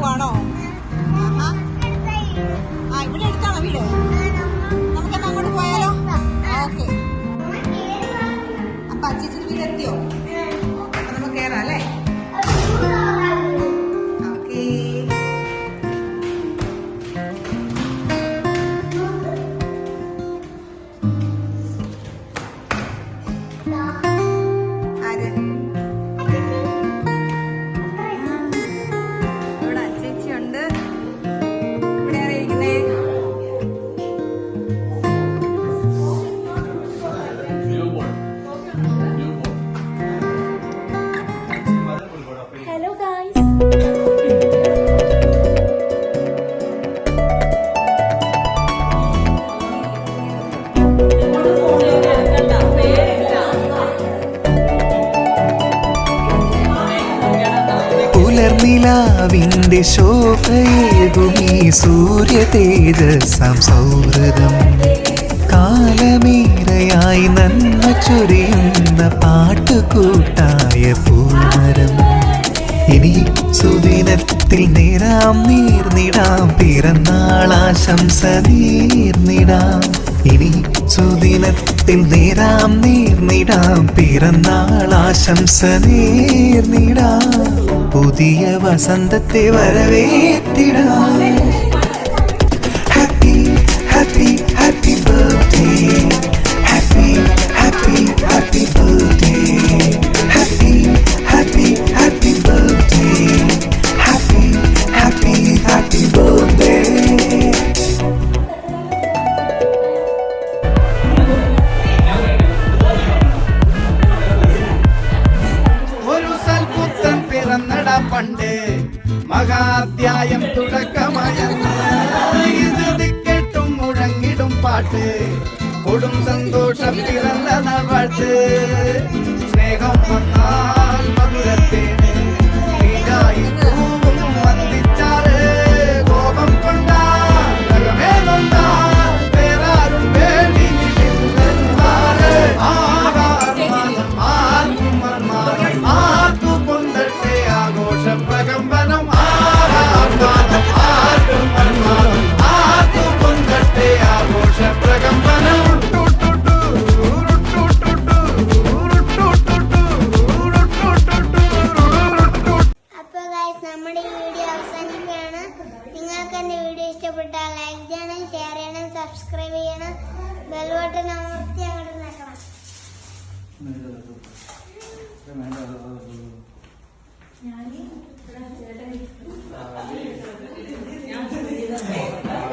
പോവാണോ? ആ ഇവിടെ അടുത്താണോ വീട്? നമുക്കെന്നാ അങ്ങോട്ട് പോയാലോ? ഓക്കെ. അപ്പൊ അച്ഛൻ വീട് എത്തിയോ? അപ്പൊ നമുക്ക് കേറാം അല്ലേ? ഓക്കേ. പുലർനിലാവിന്റെ ശോഭയേകുമീ സൂര്യ തേജസ്സാം സൗഹൃദം കാലമേറെയായി നന്മ ചൊരിയുന്ന പാട്ടുകൂട്ടായ പൂമരം ഇനി സുദിനത്തിൽ നേരാം നീർന്നിടാം പിറന്നാളാശംസ നീർന്നിടാം ഇനി സുദിനത്തിൽ നേരാം നീർന്നിടാം പിറന്നാളാശംസ നീർന്നിടാം പുതിയ വസന്തത്തെ വരവേറ്റിടാം happy happy happy birthday happy happy happy birthday happy happy happy birthday happy happy happy birthday. പണ്ട് മഹാധ്യായം തുടക്കമായെന്ന് ഇത് കേട്ടും മുഴങ്ങിടും പാട്ട് കൊടും സന്തോഷം പിറന്ന നാൾവാഴ്ത്ത് സ്നേഹം വന്നാൽ മധുരത്തേന് വീടായി പൂവും വന്ദിച്ചാറ് കോപം കൊണ്ടാകമേ നൊന്താൽ വേറാരും വേണ്ടി പ്രകമ്പനം ആഘോഷ പ്രകമ്പനം. അപ്പൊ ഗൈസ് നമ്മുടെ ഈ വീഡിയോ അവസാനിക്കുകയാണ്. നിങ്ങൾക്ക് എന്റെ വീഡിയോ ഇഷ്ടപ്പെട്ടാൽ ലൈക്ക് ചെയ്യണം, ഷെയർ ചെയ്യണം, സബ്സ്ക്രൈബ് ചെയ്യണം, ബെൽ ബട്ടൺ അമർത്തി അങ്ങോട്ട് നിൽക്കണം.